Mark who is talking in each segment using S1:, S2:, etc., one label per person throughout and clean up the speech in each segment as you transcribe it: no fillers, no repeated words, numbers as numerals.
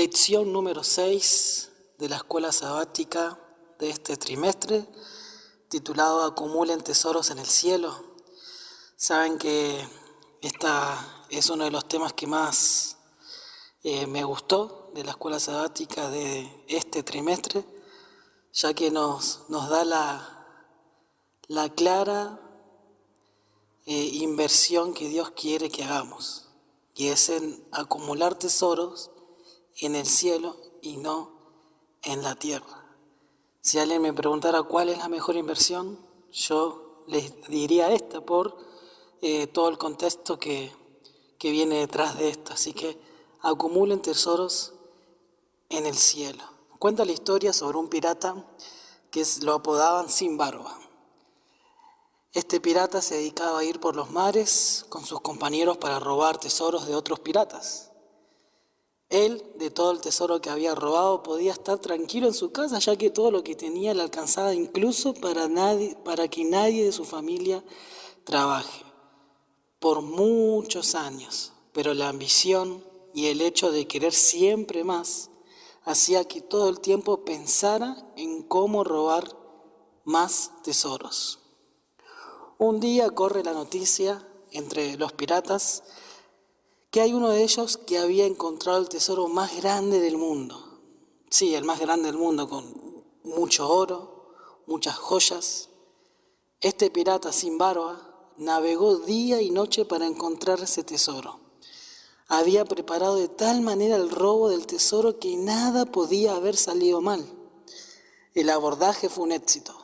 S1: Lección número 6 de la escuela sabática de este trimestre, titulado Acumulen tesoros en el cielo. Saben que esta es uno de los temas que más me gustó de la escuela sabática de este trimestre, ya que nos da la clara inversión que Dios quiere que hagamos, y es en acumular tesoros en el cielo y no en la tierra. Si alguien me preguntara cuál es la mejor inversión, yo les diría esta por todo el contexto que viene detrás de esto. Así que acumulen tesoros en el cielo. Cuenta la historia sobre un pirata que lo apodaban Sin Barba. Este pirata se dedicaba a ir por los mares con sus compañeros para robar tesoros de otros piratas. Él, de todo el tesoro que había robado, podía estar tranquilo en su casa, ya que todo lo que tenía le alcanzaba incluso para que nadie de su familia trabaje por muchos años. Pero la ambición y el hecho de querer siempre más hacía que todo el tiempo pensara en cómo robar más tesoros. Un día corre la noticia entre los piratas que hay uno de ellos que había encontrado el tesoro más grande del mundo. Sí, el más grande del mundo, con mucho oro, muchas joyas. Este pirata sin barba navegó día y noche para encontrar ese tesoro. Había preparado de tal manera el robo del tesoro que nada podía haber salido mal. El abordaje fue un éxito.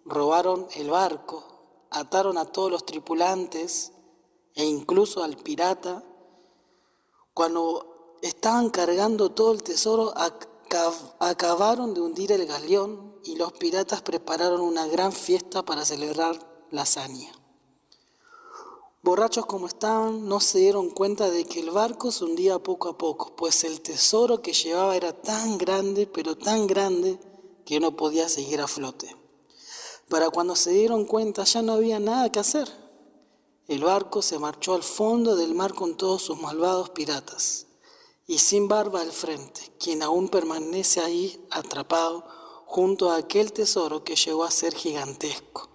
S1: Robaron el barco, ataron a todos los tripulantes e incluso al pirata. Cuando estaban cargando todo el tesoro, acabaron de hundir el galeón y los piratas prepararon una gran fiesta para celebrar la hazaña. Borrachos como estaban, no se dieron cuenta de que el barco se hundía poco a poco, pues el tesoro que llevaba era tan grande, pero tan grande, que no podía seguir a flote. Para cuando se dieron cuenta ya no había nada que hacer. El barco se marchó al fondo del mar con todos sus malvados piratas, y Sin Barba al frente, quien aún permanece ahí atrapado junto a aquel tesoro que llegó a ser gigantesco,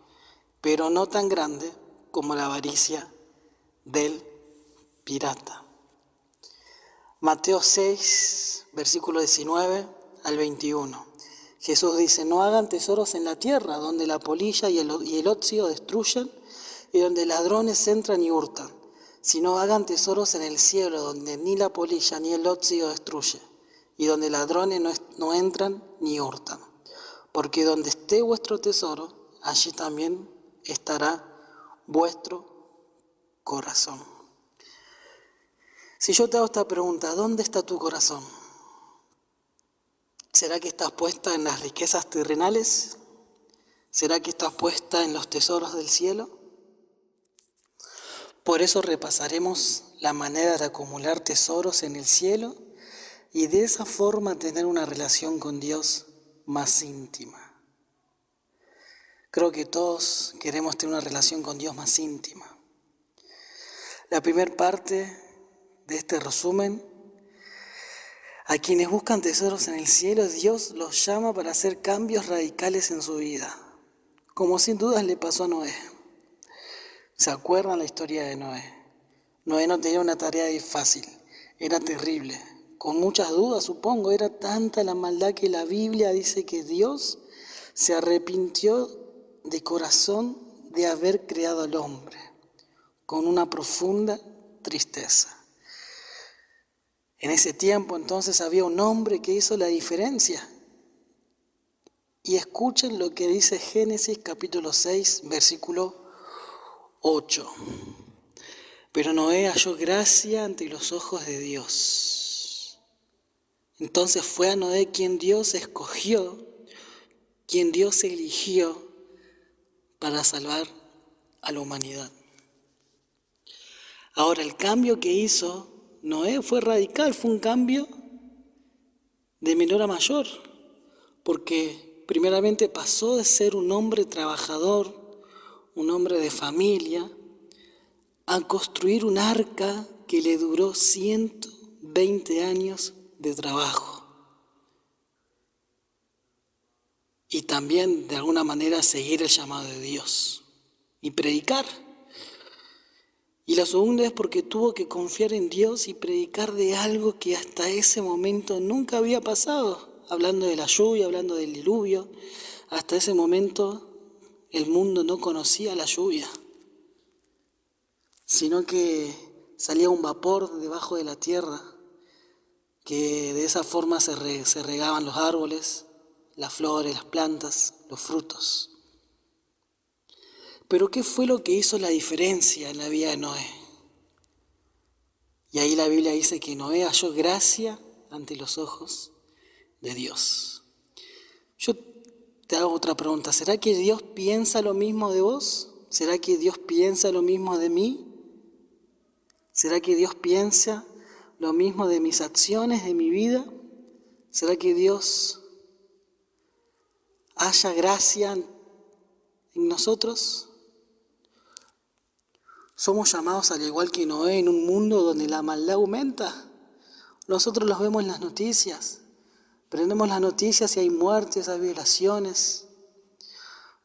S1: pero no tan grande como la avaricia del pirata. Mateo 6, versículo 19 al 21. Jesús dice: no hagan tesoros en la tierra, donde la polilla y el óxido destruyen, y donde ladrones entran y hurtan, sino hagan tesoros en el cielo, donde ni la polilla ni el óxido destruye, y donde ladrones no entran ni hurtan. Porque donde esté vuestro tesoro, allí también estará vuestro corazón. Si yo te hago esta pregunta, ¿dónde está tu corazón? ¿Será que estás puesta en las riquezas terrenales? ¿Será que estás puesta en los tesoros del cielo? Por eso repasaremos la manera de acumular tesoros en el cielo y de esa forma tener una relación con Dios más íntima. Creo que todos queremos tener una relación con Dios más íntima. La primera parte de este resumen: a quienes buscan tesoros en el cielo, Dios los llama para hacer cambios radicales en su vida, como sin dudas le pasó a Noé. ¿Se acuerdan la historia de Noé? Noé no tenía una tarea fácil, era terrible, con muchas dudas supongo. Era tanta la maldad que la Biblia dice que Dios se arrepintió de corazón de haber creado al hombre, con una profunda tristeza. En ese tiempo entonces había un hombre que hizo la diferencia. Y escuchen lo que dice Génesis capítulo 6, versículo 8. Pero Noé halló gracia ante los ojos de Dios. Entonces fue a Noé quien Dios escogió, quien Dios eligió para salvar a la humanidad. Ahora, el cambio que hizo Noé fue radical, fue un cambio de menor a mayor, porque primeramente pasó de ser un hombre trabajador, un hombre de familia, a construir un arca que le duró 120 años de trabajo. y también de alguna manera seguir el llamado de Dios y predicar. Y la segunda es porque tuvo que confiar en Dios y predicar de algo que hasta ese momento nunca había pasado. Hablando de la lluvia, hablando del diluvio, hasta ese momento el mundo no conocía la lluvia, sino que salía un vapor debajo de la tierra, que de esa forma se regaban los árboles, las flores, las plantas, los frutos. Pero ¿qué fue lo que hizo la diferencia en la vida de Noé? Y ahí la Biblia dice que Noé halló gracia ante los ojos de Dios. Yo te hago otra pregunta. ¿Será que Dios piensa lo mismo de vos? ¿Será que Dios piensa lo mismo de mí? ¿Será que Dios piensa lo mismo de mis acciones, de mi vida? ¿Será que Dios haya gracia en nosotros? Somos llamados, al igual que Noé, en un mundo donde la maldad aumenta. Nosotros los vemos en las noticias. Prendemos las noticias y hay muertes, hay violaciones.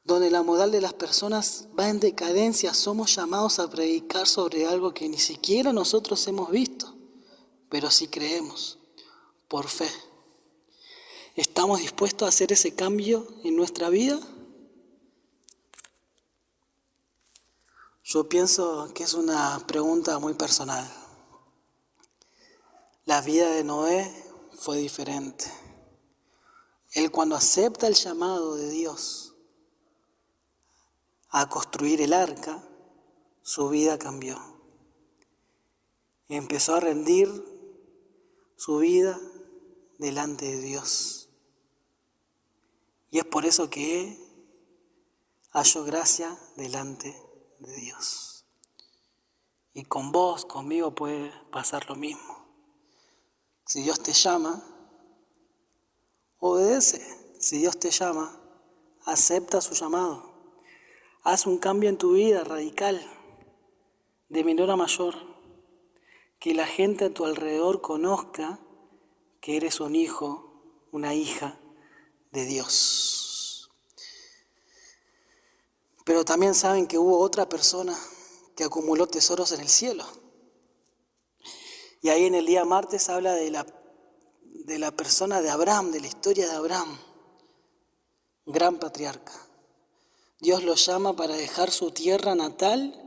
S1: Donde la moral de las personas va en decadencia. Somos llamados a predicar sobre algo que ni siquiera nosotros hemos visto, pero sí creemos, por fe. ¿Estamos dispuestos a hacer ese cambio en nuestra vida? Yo pienso que es una pregunta muy personal. La vida de Noé fue diferente. Él, cuando acepta el llamado de Dios a construir el arca, su vida cambió. Empezó a rendir su vida delante de Dios. Y es por eso que halló gracia delante de Dios. Y con vos, conmigo puede pasar lo mismo. Si Dios te llama, obedece. Si Dios te llama, acepta su llamado. Haz un cambio en tu vida radical, de menor a mayor. Que la gente a tu alrededor conozca que eres un hijo, una hija de Dios. Pero también saben que hubo otra persona que acumuló tesoros en el cielo. Y ahí en el día martes habla de la persona de Abraham, de la historia de Abraham, gran patriarca. Dios lo llama para dejar su tierra natal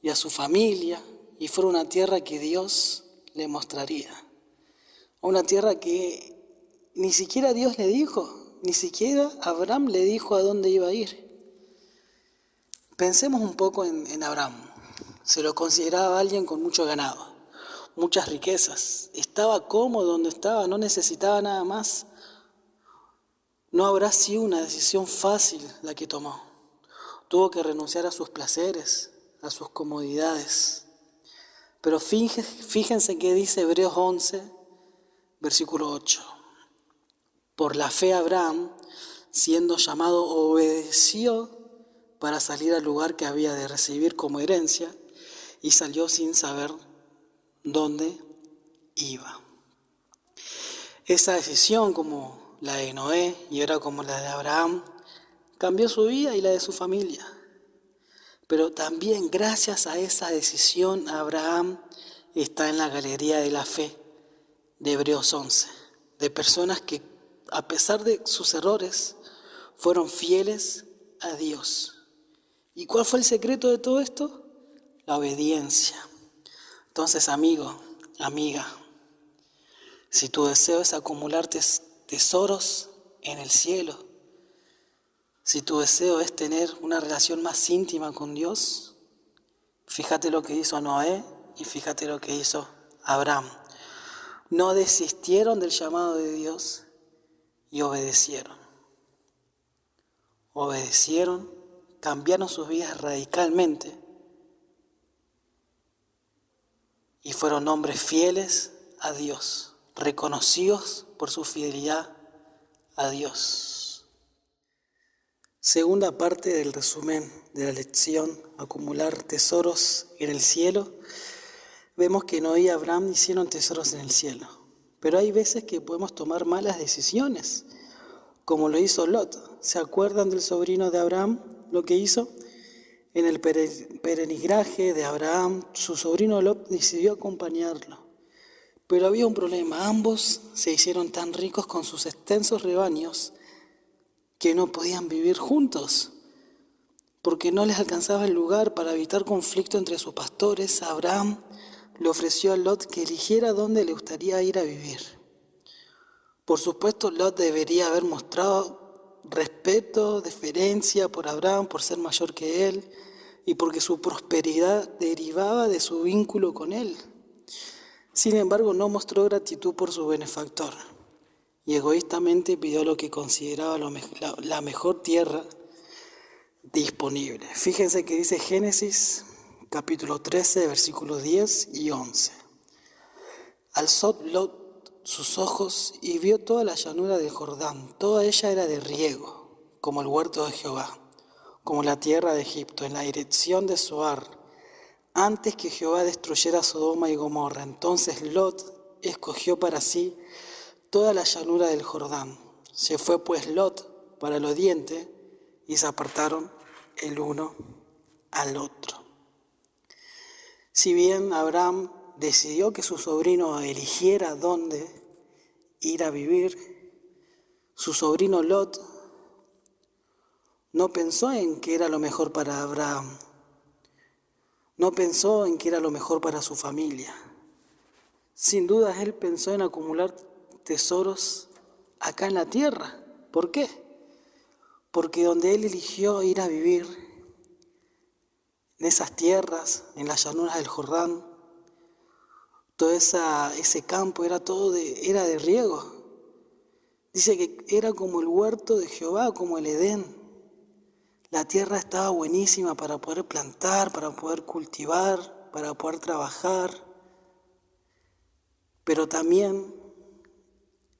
S1: y a su familia, y fuera una tierra que Dios le mostraría. Una tierra que ni siquiera Dios le dijo, ni siquiera Abraham le dijo a dónde iba a ir. Pensemos un poco en Abraham. Se lo consideraba alguien con mucho ganado, muchas riquezas. Estaba cómodo donde estaba, no necesitaba nada más. No habrá sido una decisión fácil la que tomó. Tuvo que renunciar a sus placeres, a sus comodidades. Pero fíjense que dice Hebreos 11, versículo 8. Por la fe Abraham, siendo llamado, obedeció para salir al lugar que había de recibir como herencia, y salió sin saber dónde iba. Esa decisión, como la de Noé y ahora como la de Abraham, cambió su vida y la de su familia. Pero también gracias a esa decisión, Abraham está en la galería de la fe de Hebreos 11, de personas que a pesar de sus errores fueron fieles a Dios. ¿Y cuál fue el secreto de todo esto? La obediencia. Entonces, amigo, amiga, si tu deseo es acumular tesoros en el cielo, si tu deseo es tener una relación más íntima con Dios, fíjate lo que hizo Noé y fíjate lo que hizo Abraham. No desistieron del llamado de Dios y obedecieron. Obedecieron, cambiaron sus vidas radicalmente y fueron hombres fieles a Dios, reconocidos por su fidelidad a Dios. Segunda parte del resumen de la lección, acumular tesoros en el cielo. Vemos que Noé y Abraham hicieron tesoros en el cielo, pero hay veces que podemos tomar malas decisiones, como lo hizo Lot. ¿Se acuerdan del sobrino de Abraham? Lo que hizo. En el peregrinaje de Abraham, su sobrino Lot decidió acompañarlo. Pero había un problema. Ambos se hicieron tan ricos con sus extensos rebaños que no podían vivir juntos, porque no les alcanzaba el lugar para evitar conflicto entre sus pastores. Abraham le ofreció a Lot que eligiera dónde le gustaría ir a vivir. Por supuesto, Lot debería haber mostrado respeto, deferencia por Abraham, por ser mayor que él y porque su prosperidad derivaba de su vínculo con él. Sin embargo, no mostró gratitud por su benefactor y egoístamente pidió lo que consideraba la mejor tierra disponible. Fíjense que dice Génesis capítulo 13, versículos 10 y 11. Alzó Lot sus ojos y vio toda la llanura del Jordán. Toda ella era de riego, como el huerto de Jehová, como la tierra de Egipto, en la dirección de Zoar, antes que Jehová destruyera Sodoma y Gomorra. Entonces Lot escogió para sí toda la llanura del Jordán. Se fue pues Lot para el oriente y se apartaron el uno al otro. Si bien Abraham decidió que su sobrino eligiera dónde ir a vivir, su sobrino Lot no pensó en que era lo mejor para Abraham, no pensó en que era lo mejor para su familia. Sin duda él pensó en acumular tesoros acá en la tierra. ¿Por qué? Porque donde él eligió ir a vivir, en esas tierras, en las llanuras del Jordán, todo ese campo era de riego. Dice que era como el huerto de Jehová, como el Edén. La tierra estaba buenísima para poder plantar, para poder cultivar, para poder trabajar. Pero también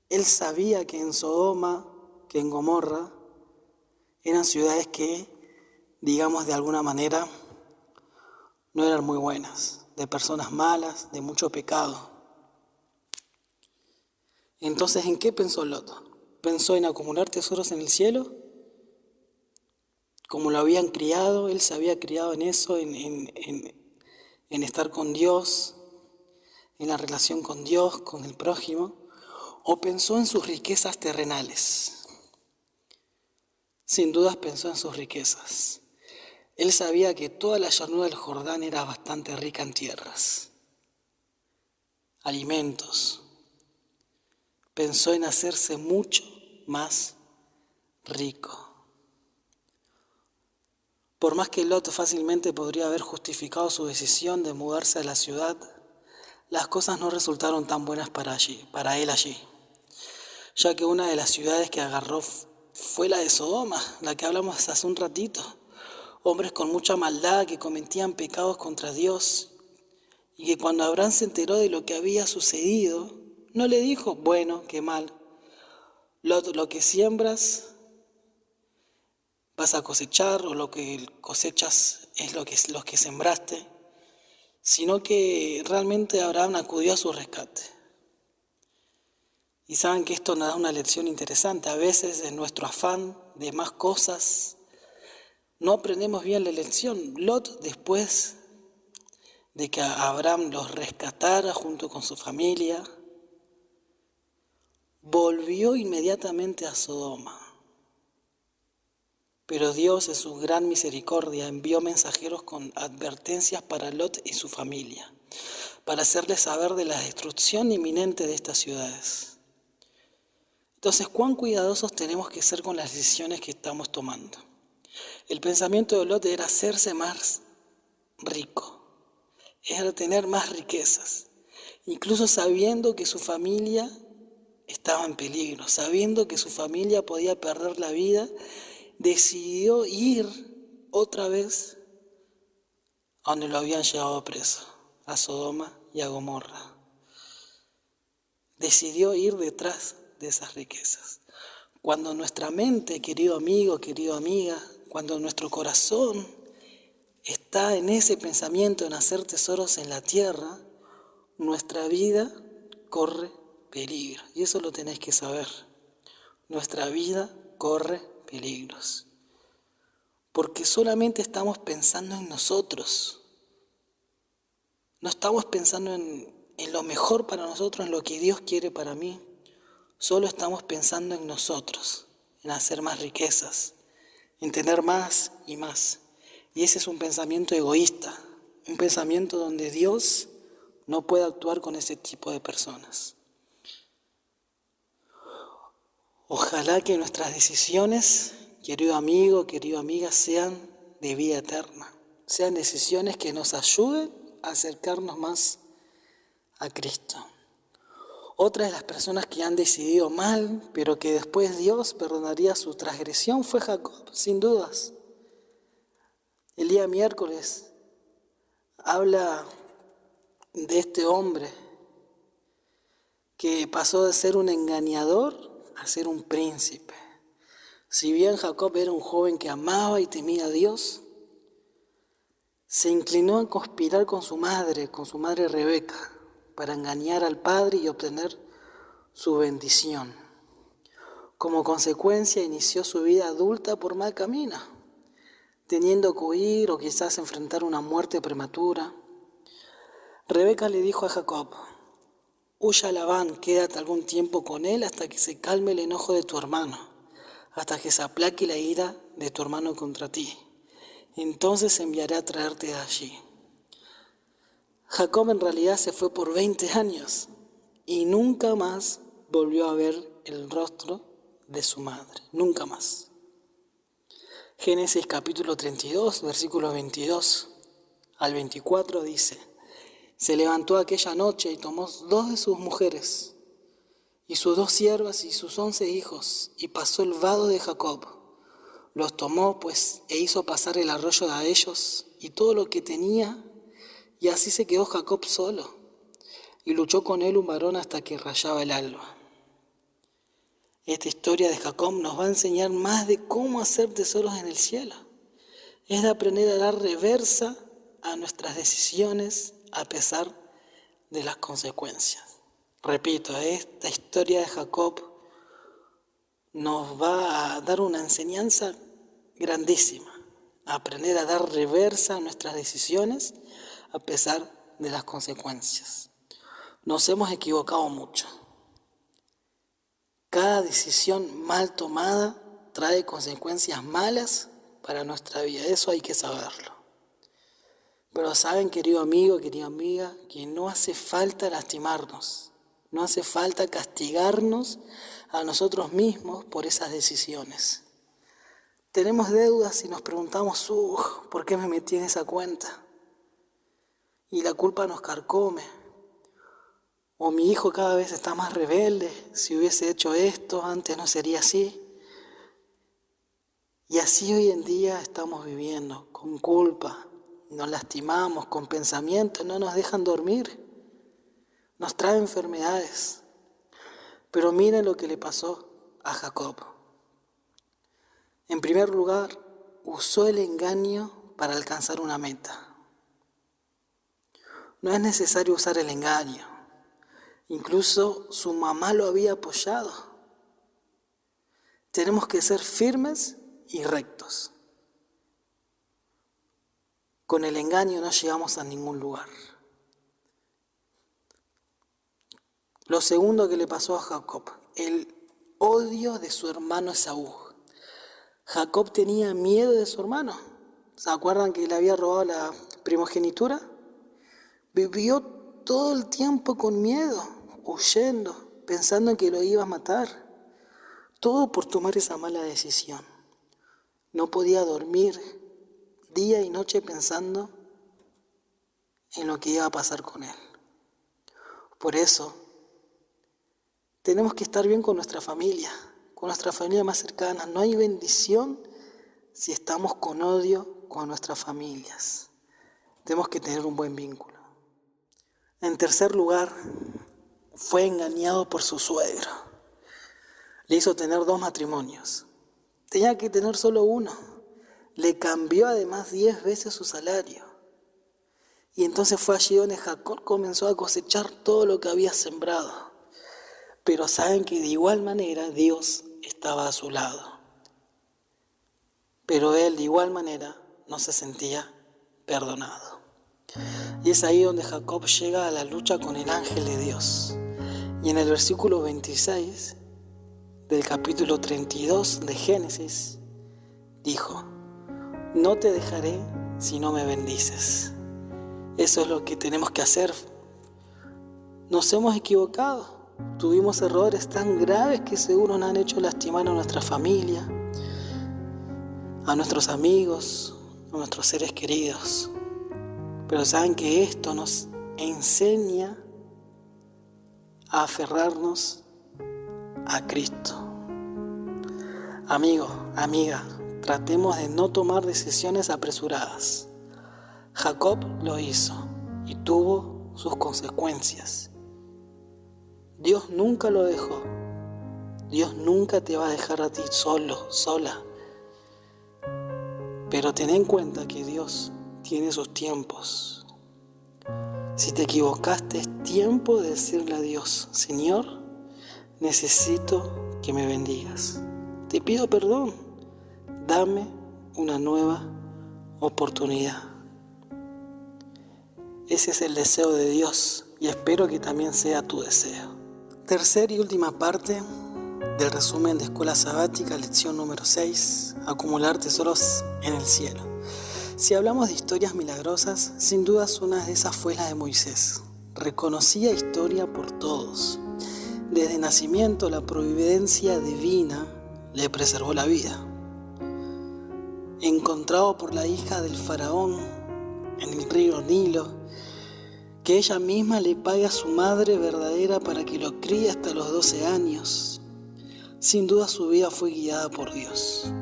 S1: él sabía que en Sodoma, que en Gomorra, eran ciudades que, digamos de alguna manera, no eran muy buenas, de personas malas, de mucho pecado. Entonces, ¿en qué pensó Lot? ¿Pensó en acumular tesoros en el cielo? Como lo habían criado, él se había criado en eso, en estar con Dios, en la relación con Dios, con el prójimo, o pensó en sus riquezas terrenales. Sin dudas pensó en sus riquezas. Él sabía que toda la llanura del Jordán era bastante rica en tierras, alimentos. Pensó en hacerse mucho más rico. Por más que Lot fácilmente podría haber justificado su decisión de mudarse a la ciudad, las cosas no resultaron tan buenas para él allí, ya que una de las ciudades que agarró fue la de Sodoma, la que hablamos hace un ratito. Hombres con mucha maldad que cometían pecados contra Dios y que cuando Abraham se enteró de lo que había sucedido, no le dijo, bueno, qué mal, Lot, lo que siembras vas a cosechar, o lo que cosechas es lo que sembraste, sino que realmente Abraham acudió a su rescate. Y saben que esto nos da una lección interesante. A veces en nuestro afán de más cosas no aprendemos bien la lección. Lot, después de que Abraham los rescatara junto con su familia, volvió inmediatamente a Sodoma. Pero Dios, en su gran misericordia, envió mensajeros con advertencias para Lot y su familia, para hacerles saber de la destrucción inminente de estas ciudades. Entonces, ¿cuán cuidadosos tenemos que ser con las decisiones que estamos tomando? El pensamiento de Lot era hacerse más rico, era tener más riquezas, incluso sabiendo que su familia estaba en peligro, sabiendo que su familia podía perder la vida, decidió ir otra vez a donde lo habían llevado preso, a Sodoma y a Gomorra. Decidió ir detrás de esas riquezas. Cuando nuestra mente, querido amigo, querida amiga, cuando nuestro corazón está en ese pensamiento en hacer tesoros en la tierra, nuestra vida corre peligro. Y eso lo tenés que saber. Nuestra vida corre peligros. Porque solamente estamos pensando en nosotros. No estamos pensando en lo mejor para nosotros, en lo que Dios quiere para mí. Solo estamos pensando en nosotros, en hacer más riquezas, en tener más y más. Y ese es un pensamiento egoísta, un pensamiento donde Dios no puede actuar con ese tipo de personas. Ojalá que nuestras decisiones, querido amigo, querida amiga, sean de vida eterna. Sean decisiones que nos ayuden a acercarnos más a Cristo. Otra de las personas que han decidido mal, pero que después Dios perdonaría su transgresión, fue Jacob, sin dudas. El día miércoles habla de este hombre que pasó de ser un engañador a ser un príncipe. Si bien Jacob era un joven que amaba y temía a Dios, se inclinó a conspirar con su madre Rebeca, para engañar al padre y obtener su bendición. Como consecuencia, inició su vida adulta por mal camino, teniendo que huir o quizás enfrentar una muerte prematura. Rebeca le dijo a Jacob: huye a Labán, quédate algún tiempo con él hasta que se calme el enojo de tu hermano, hasta que se aplaque la ira de tu hermano contra ti. Entonces enviaré a traerte de allí. Jacob en realidad se fue por 20 años y nunca más volvió a ver el rostro de su madre, nunca más. Génesis capítulo 32, versículos 22 al 24 dice: se levantó aquella noche y tomó 2 de sus mujeres y sus 2 siervas y sus 11 hijos, y pasó el vado de Jacob. Los tomó pues e hizo pasar el arroyo a ellos y todo lo que tenía, y así se quedó Jacob solo, y luchó con él un varón hasta que rayaba el alba. Esta historia de Jacob nos va a enseñar más de cómo hacer tesoros en el cielo. Es de aprender a dar reversa a nuestras decisiones a pesar de las consecuencias. Repito, esta historia de Jacob nos va a dar una enseñanza grandísima. Aprender a dar reversa a nuestras decisiones a pesar de las consecuencias. Nos hemos equivocado mucho. Cada decisión mal tomada trae consecuencias malas para nuestra vida. Eso hay que saberlo. Pero saben, querido amigo, querida amiga, que no hace falta lastimarnos. No hace falta castigarnos a nosotros mismos por esas decisiones. Tenemos deudas y nos preguntamos: ¿por qué me metí en esa cuenta? Y la culpa nos carcome. O mi hijo cada vez está más rebelde, si hubiese hecho esto, antes no sería así. Y así hoy en día estamos viviendo, con culpa, nos lastimamos, con pensamientos, no nos dejan dormir, nos trae enfermedades. Pero miren lo que le pasó a Jacob. En primer lugar, usó el engaño para alcanzar una meta. No es necesario usar el engaño. Incluso su mamá lo había apoyado. Tenemos que ser firmes y rectos. Con el engaño no llegamos a ningún lugar. Lo segundo que le pasó a Jacob, el odio de su hermano Esaú. Jacob tenía miedo de su hermano. ¿Se acuerdan que le había robado la primogenitura? Vivió todo el tiempo con miedo, huyendo, pensando en que lo iba a matar. Todo por tomar esa mala decisión. No podía dormir día y noche pensando en lo que iba a pasar con él. Por eso, tenemos que estar bien con nuestra familia más cercana. No hay bendición si estamos con odio con nuestras familias. Tenemos que tener un buen vínculo. En tercer lugar, fue engañado por su suegro. Le hizo tener 2 matrimonios. Tenía que tener solo uno. Le cambió además 10 veces su salario. Y entonces fue allí donde Jacob comenzó a cosechar todo lo que había sembrado. Pero saben que de igual manera Dios estaba a su lado. pero él de igual manera no se sentía perdonado. Y es ahí donde Jacob llega a la lucha con el ángel de Dios. Y en el versículo 26 del capítulo 32 de Génesis, dijo: no te dejaré si no me bendices. Eso es lo que tenemos que hacer. Nos hemos equivocado, tuvimos errores tan graves que seguro nos han hecho lastimar a nuestra familia, a nuestros amigos, a nuestros seres queridos. Pero saben que esto nos enseña a aferrarnos a Cristo. Amigo, amiga, tratemos de no tomar decisiones apresuradas. Jacob lo hizo y tuvo sus consecuencias. Dios nunca lo dejó. Dios nunca te va a dejar a ti solo, sola. Pero ten en cuenta que Dios tiene sus tiempos. Si te equivocaste, es tiempo de decirle a Dios: Señor, necesito que me bendigas. Te pido perdón. Dame una nueva oportunidad. Ese es el deseo de Dios y espero que también sea tu deseo. Tercera y última parte del resumen de Escuela Sabática, lección número 6, acumular tesoros en el cielo. Si hablamos de historias milagrosas, sin dudas una de esas fue la de Moisés. Reconocida historia por todos. Desde nacimiento la providencia divina le preservó la vida. Encontrado por la hija del faraón en el río Nilo, que ella misma le pague a su madre verdadera para que lo críe hasta los 12 años. Sin duda su vida fue guiada por Dios.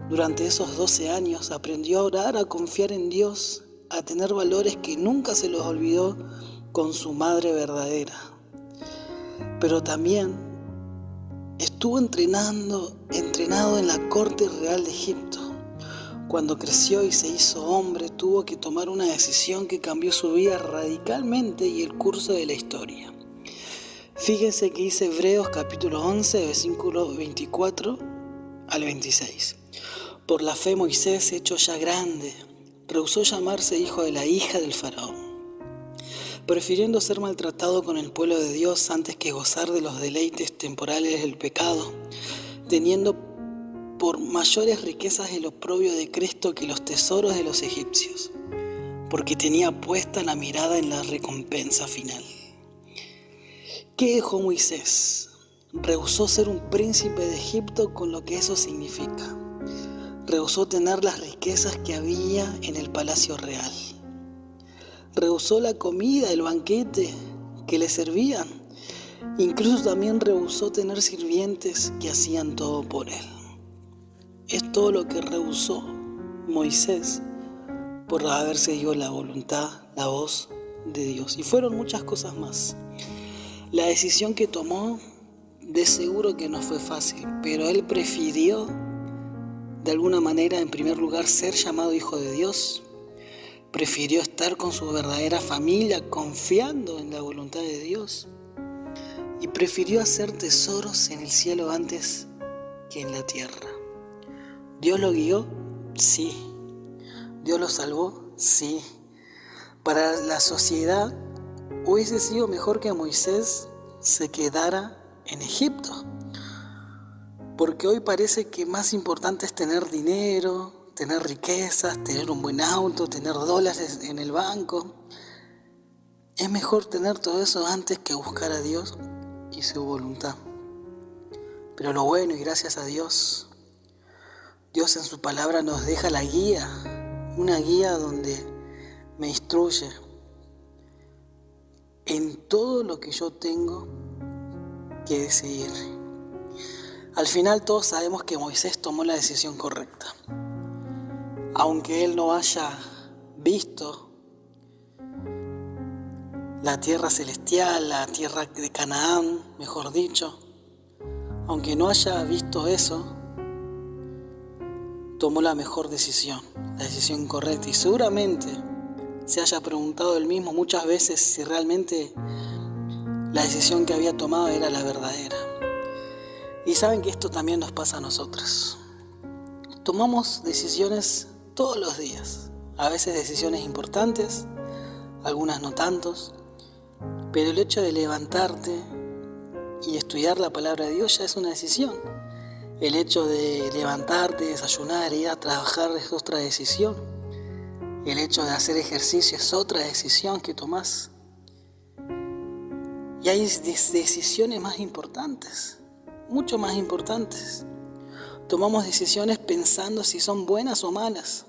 S1: Durante esos 12 años aprendió a orar, a confiar en Dios, a tener valores que nunca se los olvidó con su madre verdadera. Pero también estuvo entrenado en la corte real de Egipto. Cuando creció y se hizo hombre, tuvo que tomar una decisión que cambió su vida radicalmente y el curso de la historia. Fíjense que dice Hebreos capítulo 11, versículos 24 al 26. Por la fe Moisés, hecho ya grande, rehusó llamarse hijo de la hija del faraón, prefiriendo ser maltratado con el pueblo de Dios antes que gozar de los deleites temporales del pecado, teniendo por mayores riquezas el oprobio de Cristo que los tesoros de los egipcios, porque tenía puesta la mirada en la recompensa final. ¿Qué dejó Moisés? Rehusó ser un príncipe de Egipto con lo que eso significa. Rehusó tener las riquezas que había en el palacio real. Rehusó la comida, el banquete que le servían. Incluso también rehusó tener sirvientes que hacían todo por él. Es todo lo que rehusó Moisés por haber seguido la voluntad, la voz de Dios. Y fueron muchas cosas más. La decisión que tomó, de seguro que no fue fácil, pero él prefirió, de alguna manera, en primer lugar, ser llamado hijo de Dios. Prefirió estar con su verdadera familia, confiando en la voluntad de Dios. Y prefirió hacer tesoros en el cielo antes que en la tierra. ¿Dios lo guió? Sí. ¿Dios lo salvó? Sí. Para la sociedad hubiese sido mejor que Moisés se quedara en Egipto, porque hoy parece que más importante es tener dinero, tener riquezas, tener un buen auto, tener dólares en el banco. Es mejor tener todo eso antes que buscar a Dios y su voluntad. Pero lo bueno, y gracias a Dios, Dios en su palabra nos deja la guía, una guía donde me instruye en todo lo que yo tengo que decidir. Al final todos sabemos que Moisés tomó la decisión correcta. Aunque él no haya visto la tierra celestial, la tierra de Canaán, mejor dicho, aunque no haya visto eso, tomó la mejor decisión, la decisión correcta. Y seguramente se haya preguntado él mismo muchas veces si realmente la decisión que había tomado era la verdadera. Y saben que esto también nos pasa a nosotros. Tomamos decisiones todos los días, a veces decisiones importantes, algunas no tantos, pero el hecho de levantarte y estudiar la palabra de Dios ya es una decisión. El hecho de levantarte, desayunar, ir a trabajar es otra decisión. El hecho de hacer ejercicio es otra decisión que tomás. Y hay decisiones más importantes, mucho más importantes. Tomamos decisiones pensando si son buenas o malas.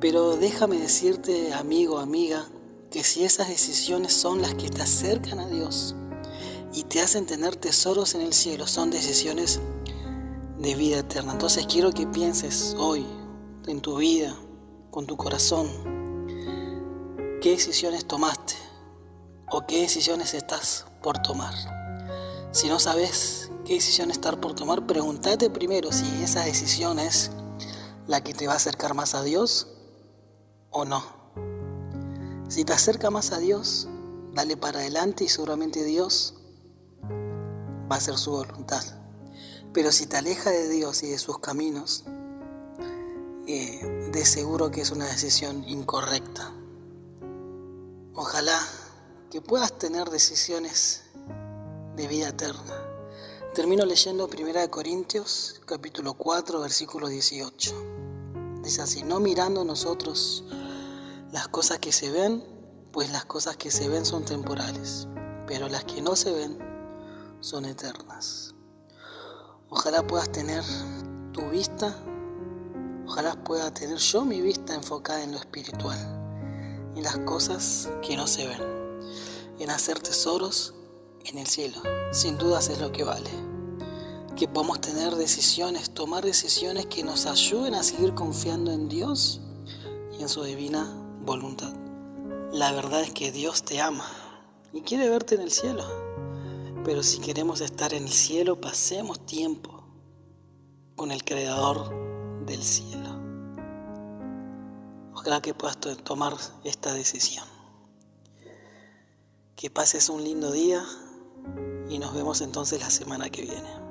S1: Pero déjame decirte, amigo, amiga, que si esas decisiones son las que te acercan a Dios y te hacen tener tesoros en el cielo, son decisiones de vida eterna. Entonces quiero que pienses hoy en tu vida, con tu corazón, qué decisiones tomaste o qué decisiones estás por tomar. Si no sabes qué decisión estar por tomar, pregúntate primero si esa decisión es la que te va a acercar más a Dios o no. Si te acerca más a Dios, dale para adelante y seguramente Dios va a hacer su voluntad. Pero si te aleja de Dios y de sus caminos, de seguro que es una decisión incorrecta. Ojalá que puedas tener decisiones de vida eterna. Termino leyendo 1 Corintios, capítulo 4, versículo 18. Dice así: no mirando nosotros las cosas que se ven, pues las cosas que se ven son temporales, pero las que no se ven son eternas. Ojalá puedas tener tu vista, ojalá pueda tener yo mi vista enfocada en lo espiritual, en las cosas que no se ven, en hacer tesoros en el cielo. Sin dudas es lo que vale. Que podamos tener decisiones, tomar decisiones que nos ayuden a seguir confiando en Dios y en su divina voluntad. La verdad es que Dios te ama y quiere verte en el cielo. Pero si queremos estar en el cielo, pasemos tiempo con el Creador del cielo. Ojalá que puedas tomar esta decisión. Que pases un lindo día y nos vemos entonces la semana que viene.